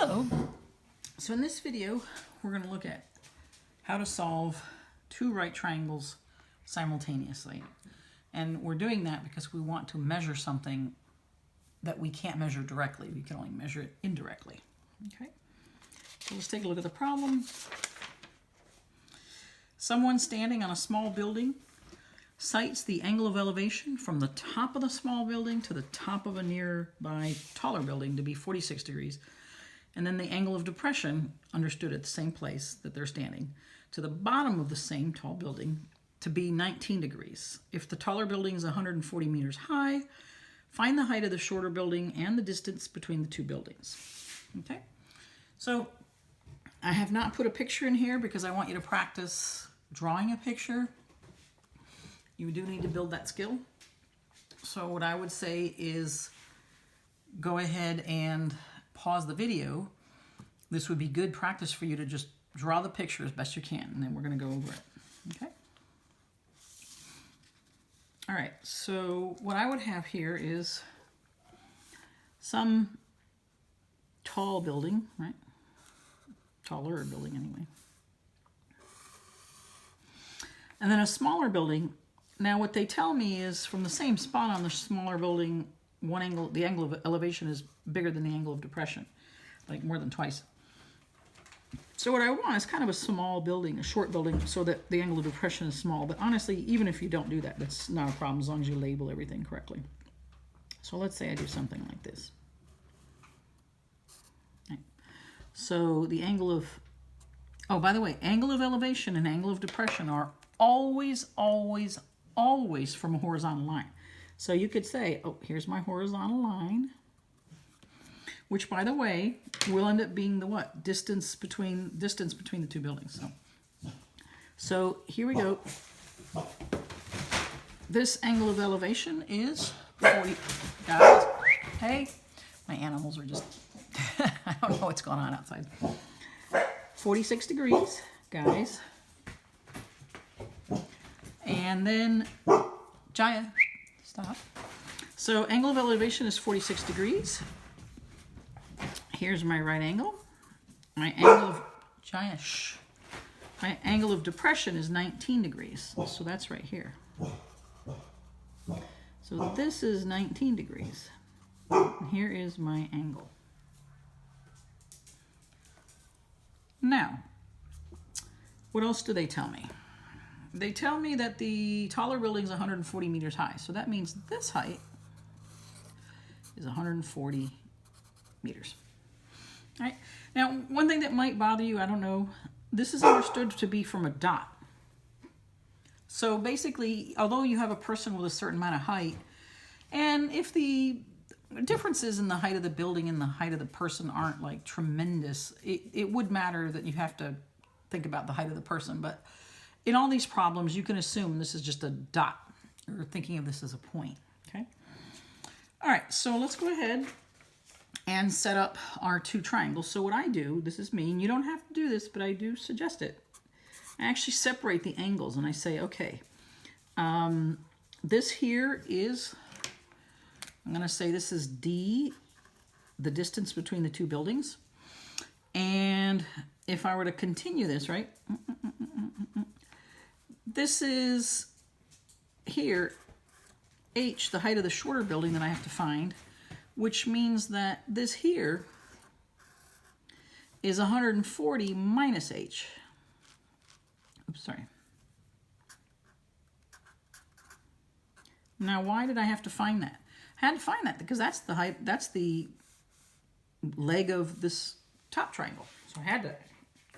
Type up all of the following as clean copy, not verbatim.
Hello. So in this video, we're going to look at how to solve two right triangles simultaneously. And we're doing that because we want to measure something that we can't measure directly. We can only measure it indirectly. Okay. So let's take a look at the problem. Someone standing on a small building sights the angle of elevation from the top of the small building to the top of a nearby taller building to be 46 degrees. And then the angle of depression, understood at the same place that they're standing, to the bottom of the same tall building to be 19 degrees. If the taller building is 140 meters high, find the height of the shorter building and the distance between the two buildings. Okay, so I have not put a picture in here because I want you to practice drawing a picture. You do need to build that skill. So what I would say is go ahead and pause the video. This would be good practice for you to just draw the picture as best you can, and then we're going to go over it. Okay? All right, so what I would have here is some tall building, right? Taller building anyway. And then a smaller building. Now what they tell me is from the same spot on the smaller building, the angle of elevation is bigger than the angle of depression, like more than twice. So what I want is kind of a small building, a short building, so that the angle of depression is small. But honestly, even if you don't do that, that's not a problem as long as you label everything correctly. So let's say I do something like this. Right. So the angle of, oh, by the way, angle of elevation and angle of depression are always, always, always from a horizontal line. So you could say, oh, here's my horizontal line, which, by the way, will end up being the what? Distance between the two buildings. So here we go. This angle of elevation is 40. Guys, hey, my animals are just, I don't know what's going on outside. 46 degrees, guys. And then, Jaya, stop. So angle of elevation is 46 degrees. Here's my right angle. My angle of, Jaya, shh. My angle of depression is 19 degrees. So that's right here. So this is 19 degrees. And here is my angle. Now, what else do they tell me? They tell me that the taller building is 140 meters high. So that means this height is 140 meters. All right. Now, one thing that might bother you, I don't know, this is understood to be from a dot. So basically, although you have a person with a certain amount of height, and if the differences in the height of the building and the height of the person aren't like tremendous, it would matter that you have to think about the height of the person. But in all these problems, you can assume this is just a dot, or thinking of this as a point, okay? All right, so let's go ahead and set up our two triangles. So what I do, this is me, and you don't have to do this, but I do suggest it. I actually separate the angles, and I say, okay, this here is, I'm going to say this is D, the distance between the two buildings. And if I were to continue this, right, this is here, H, the height of the shorter building that I have to find, which means that this here is 140 minus H. Oops, sorry. Now, why did I have to find that? I had to find that because that's the height, that's the leg of this top triangle. So I had to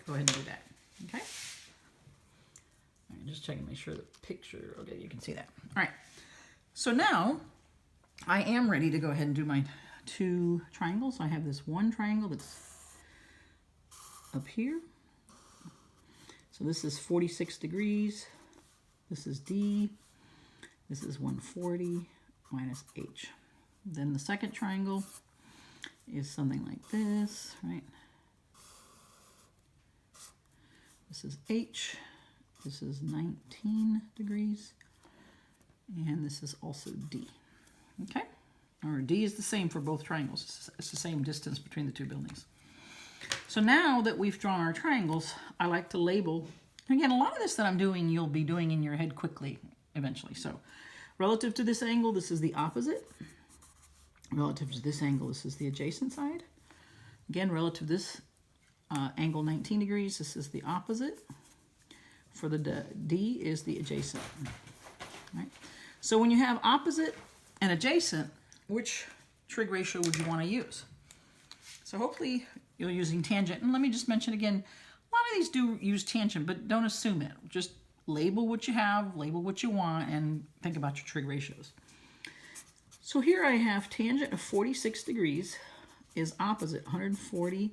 go ahead and do that, okay? Just checking to make sure the picture, okay, you can see that. All right, so now I am ready to go ahead and do my two triangles. I have this one triangle that's up here. So this is 46 degrees. This is D. This is 140 minus H. Then the second triangle is something like this, right? This is H. This is 19 degrees, and this is also D, okay? Or D is the same for both triangles. It's the same distance between the two buildings. So now that we've drawn our triangles, I like to label. Again, a lot of this that I'm doing, you'll be doing in your head quickly eventually. So relative to this angle, this is the opposite. Relative to this angle, this is the adjacent side. Again, relative to this angle 19 degrees, this is the opposite. For the D is the adjacent. Right? So when you have opposite and adjacent, which trig ratio would you want to use? So hopefully you're using tangent. And let me just mention again, a lot of these do use tangent, but don't assume it. Just label what you have, label what you want, and think about your trig ratios. So here I have tangent of 46 degrees is opposite 140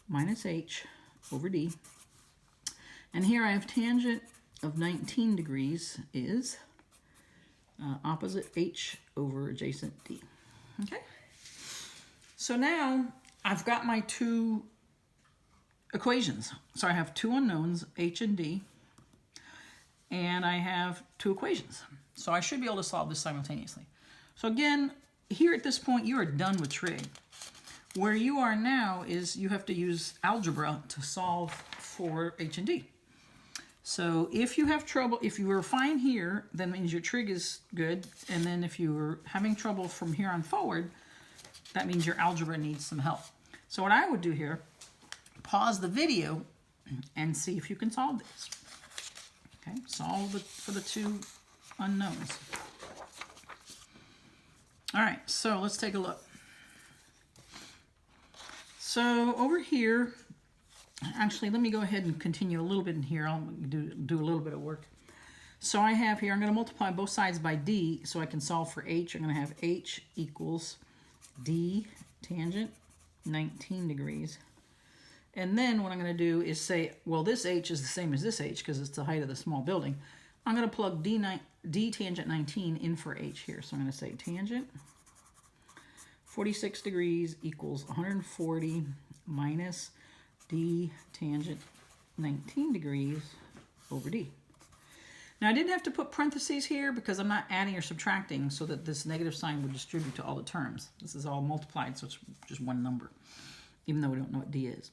minus h over d. And here I have tangent of 19 degrees is opposite h over adjacent d. Okay? So now I've got my two equations. So I have two unknowns, h and d, and I have two equations. So I should be able to solve this simultaneously. So again, here at this point, you are done with trig. Where you are now is you have to use algebra to solve for h and d. So if you have trouble, if you were fine here, then it means your trig is good. And then if you were having trouble from here on forward, that means your algebra needs some help. So what I would do here, pause the video and see if you can solve this. Okay, solve for the two unknowns. All right, so let's take a look. So over here, actually, let me go ahead and continue a little bit in here. I'll do a little bit of work. So I have here, I'm going to multiply both sides by d so I can solve for h. I'm going to have h equals d tangent 19 degrees. And then what I'm going to do is say, well, this h is the same as this h because it's the height of the small building. I'm going to plug d tangent 19 in for h here. So I'm going to say tangent 46 degrees equals 140 minus d tangent 19 degrees over d. Now I didn't have to put parentheses here because I'm not adding or subtracting so that this negative sign would distribute to all the terms. This is all multiplied, so it's just one number, even though we don't know what d is.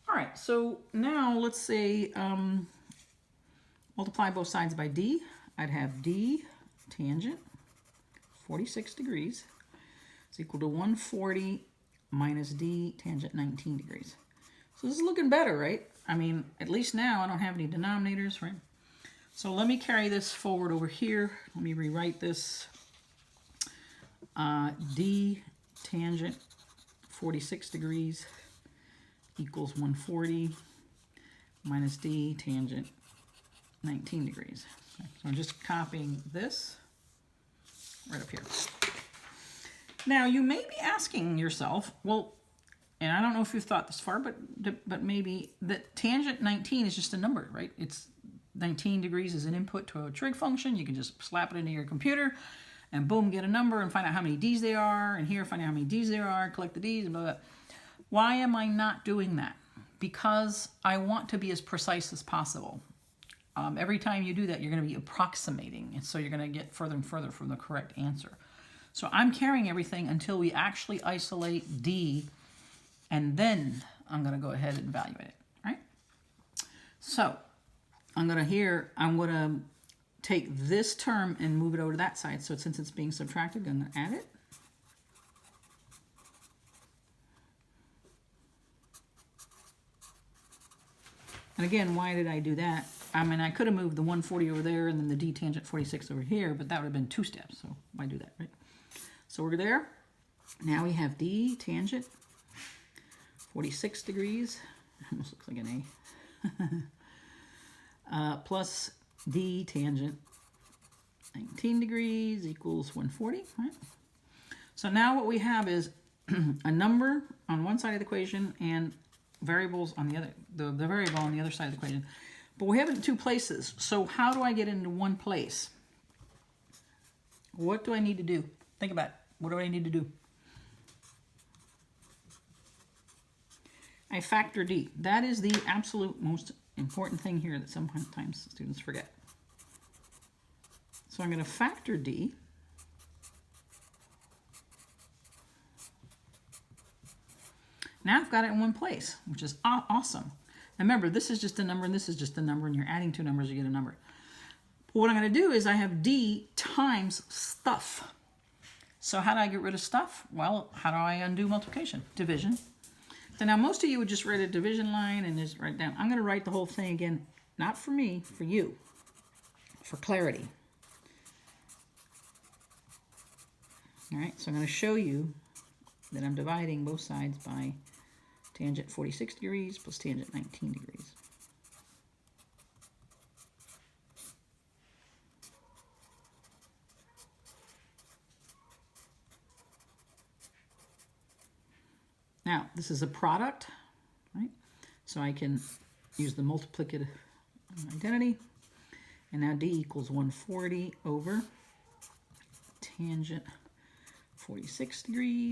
All right, so now let's say multiply both sides by d. I'd have d tangent 46 degrees is equal to 140 minus d tangent 19 degrees. So this is looking better, right? I mean, at least now I don't have any denominators, right? So let me carry this forward over here. Let me rewrite this. D tangent 46 degrees equals 140 minus d tangent 19 degrees. So I'm just copying this right up here. Now you may be asking yourself, well, and I don't know if you've thought this far, but maybe that tangent 19 is just a number, right? It's 19 degrees is an input to a trig function. You can just slap it into your computer and boom, get a number and find out how many d's there are. And here, find out how many d's there are, collect the d's and blah, blah. Why am I not doing that? Because I want to be as precise as possible. Every time you do that, you're going to be approximating. And so you're going to get further and further from the correct answer. So I'm carrying everything until we actually isolate d, and then I'm going to go ahead and evaluate it, right? So I'm going to take this term and move it over to that side. So since it's being subtracted, I'm going to add it. And again, why did I do that? I mean, I could have moved the 140 over there and then the d tangent 46 over here, but that would have been two steps. So why do that, right? So we're there. Now we have d tangent 46 degrees. Almost looks like an A. Plus d tangent 19 degrees equals 140, right? So now what we have is a number on one side of the equation and variables on the other, the variable on the other side of the equation. But we have it in two places. So how do I get into one place? What do I need to do? Think about it. What do I need to do? I factor d. That is the absolute most important thing here that sometimes students forget. So I'm going to factor d. Now I've got it in one place, which is awesome. Now remember, this is just a number and this is just a number, and you're adding two numbers, you get a number. But what I'm going to do is I have D times stuff. So how do I get rid of stuff? Well, how do I undo multiplication? Division. So now most of you would just write a division line and just write down. I'm going to write the whole thing again, not for me, for you, for clarity. All right, so I'm going to show you that I'm dividing both sides by tangent 46 degrees plus tangent 19 degrees. Now, this is a product, right? So I can use the multiplicative identity. And now D equals 140 over tangent 46 degrees.